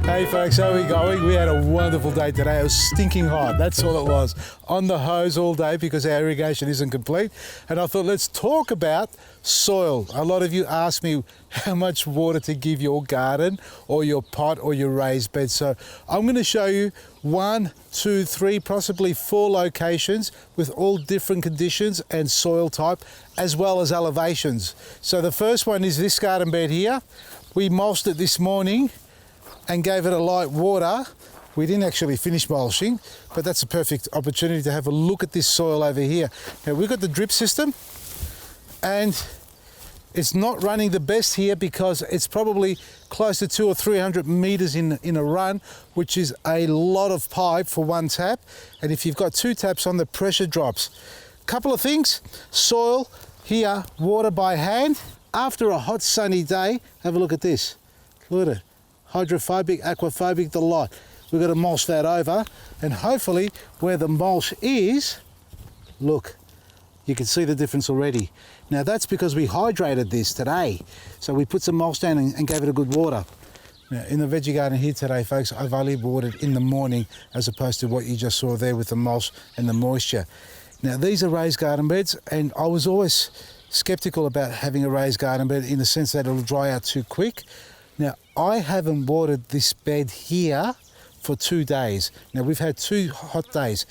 Hey folks, how are we going? We had a wonderful day today. It was stinking hot, that's all it was. On the hose all day because our irrigation isn't complete. And I thought, let's talk about soil. A lot of you ask me how much water to give your garden or your pot or your raised bed. So I'm going to show you 1, 2, 3, possibly 4 locations with all different conditions and soil type, as well as elevations. So the first one is this garden bed here. We mulched it this morning and gave it a light water. We didn't actually finish mulching, but that's a perfect opportunity to have a look at this soil over here. Now we've got the drip system and it's not running the best here because it's probably close to 200 or 300 meters in a run, which is a lot of pipe for one tap. And if you've got 2 taps on, the pressure drops. Couple of things, soil here, water by hand. After a hot sunny day, have a look at this. Look at it. Hydrophobic, aquaphobic, the lot. We've got to mulch that over, and hopefully where the mulch is, look, you can see the difference already. Now that's because we hydrated this today. So we put some mulch down and gave it a good water. Now in the veggie garden here today, folks, I've only watered in the morning as opposed to what you just saw there with the mulch and the moisture. Now these are raised garden beds, and I was always skeptical about having a raised garden bed in the sense that it'll dry out too quick. Now, I haven't watered this bed here for 2 days. Now, we've had 2 hot days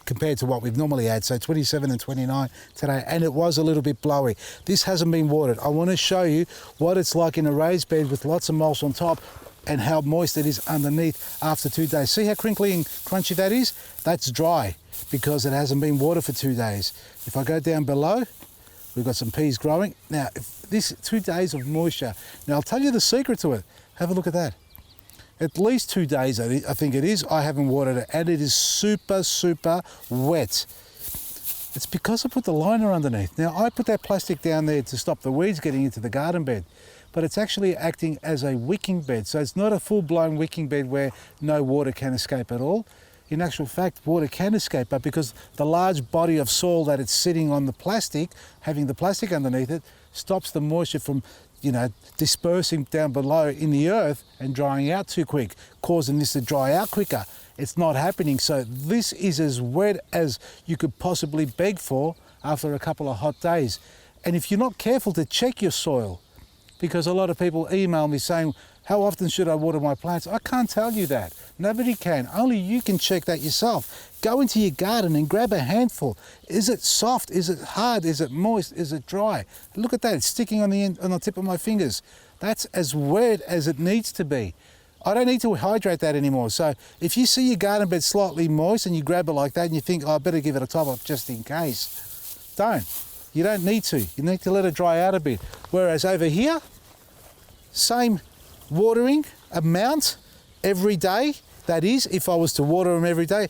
compared to what we've normally had, so 27 and 29 today, and it was a little bit blowy. This hasn't been watered. I want to show you what it's like in a raised bed with lots of mulch on top and how moist it is underneath after 2 days. See how crinkly and crunchy that is? That's dry because it hasn't been watered for 2 days. If I go down below, we've got some peas growing. Now, this 2 days of moisture. Now, I'll tell you the secret to it. Have a look at that. At least 2 days, I think it is. I haven't watered it, and it is super, super wet. It's because I put the liner underneath. Now, I put that plastic down there to stop the weeds getting into the garden bed, but it's actually acting as a wicking bed. So it's not a full-blown wicking bed where no water can escape at all. In actual fact, water can escape, but because the large body of soil that it's sitting on the plastic, having the plastic underneath it, stops the moisture from, dispersing down below in the earth and drying out too quick, causing this to dry out quicker. It's not happening. So this is as wet as you could possibly beg for after a couple of hot days. And if you're not careful to check your soil, because a lot of people email me saying, how often should I water my plants? I can't tell you that. Nobody can. Only you can check that yourself. Go into your garden and grab a handful. Is it soft? Is it hard? Is it moist? Is it dry? Look at that. It's sticking on the tip of my fingers. That's as wet as it needs to be. I don't need to hydrate that anymore. So if you see your garden bed slightly moist and you grab it like that and you think, oh, I better give it a top up just in case, don't. You don't need to. You need to let it dry out a bit. Whereas over here, same watering amount every day. That is, if I was to water them every day.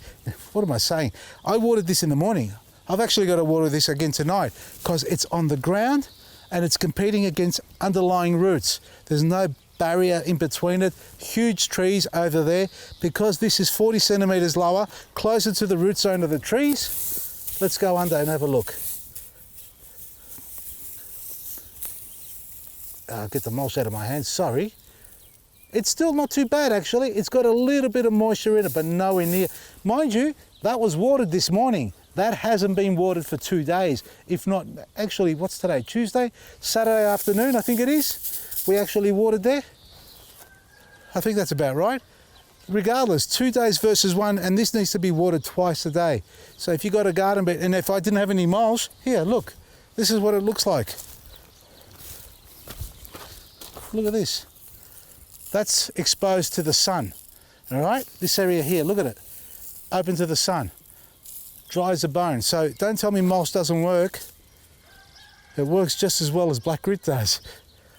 What am I saying? I watered this in the morning. I've actually got to water this again tonight because it's on the ground and it's competing against underlying roots. There's no barrier in between it. Huge trees over there. Because this is 40 centimeters lower, closer to the root zone of the trees. Let's go under and have a look. Get the mulch out of my hands, sorry. It's still not too bad actually. It's got a little bit of moisture in it, but nowhere near. Mind you, that was watered this morning. That hasn't been watered for 2 days. If not, actually, what's today? Tuesday? Saturday afternoon, I think it is. We actually watered there. I think that's about right. Regardless, 2 days versus 1, and this needs to be watered twice a day. So if you got a garden bed, and if I didn't have any mulch, here, look, this is what it looks like. Look at this. That's exposed to the sun, all right? This area here, look at it, open to the sun, dry as a bone. So don't tell me mulch doesn't work. It works just as well as Black Grit does.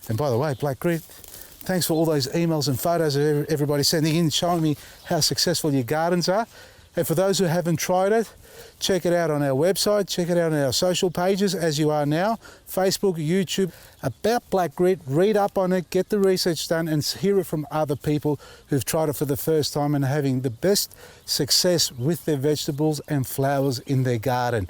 And by the way, Black Grit, thanks for all those emails and photos of everybody sending in, showing me how successful your gardens are. And for those who haven't tried it, check it out on our website, check it out on our social pages as you are now, Facebook, YouTube, about Black Grit, read up on it, get the research done and hear it from other people who've tried it for the first time and are having the best success with their vegetables and flowers in their garden.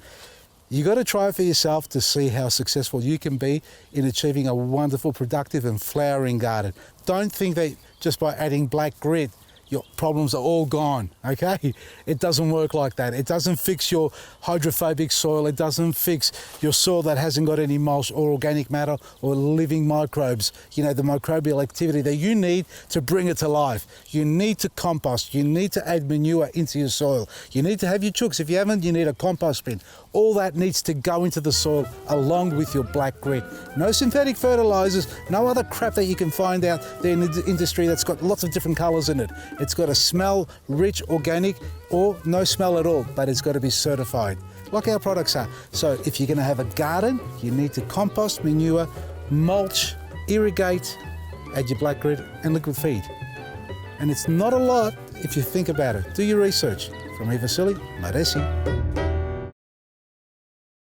You got to try it for yourself to see how successful you can be in achieving a wonderful, productive and flowering garden. Don't think that just by adding black grit, your problems are all gone, okay? It doesn't work like that. It doesn't fix your hydrophobic soil. It doesn't fix your soil that hasn't got any mulch or organic matter or living microbes, you know, the microbial activity that you need to bring it to life. You need to compost. You need to add manure into your soil. You need to have your chooks. If you haven't, you need a compost bin. All that needs to go into the soil along with your black grit. No synthetic fertilizers, no other crap that you can find out there in the industry that's got lots of different colors in it. It's got to smell rich, organic, or no smell at all, but it's got to be certified, like our products are. So if you're going to have a garden, you need to compost, manure, mulch, irrigate, add your black grit and liquid feed. And it's not a lot if you think about it. Do your research. From me, Vasily, Maresi.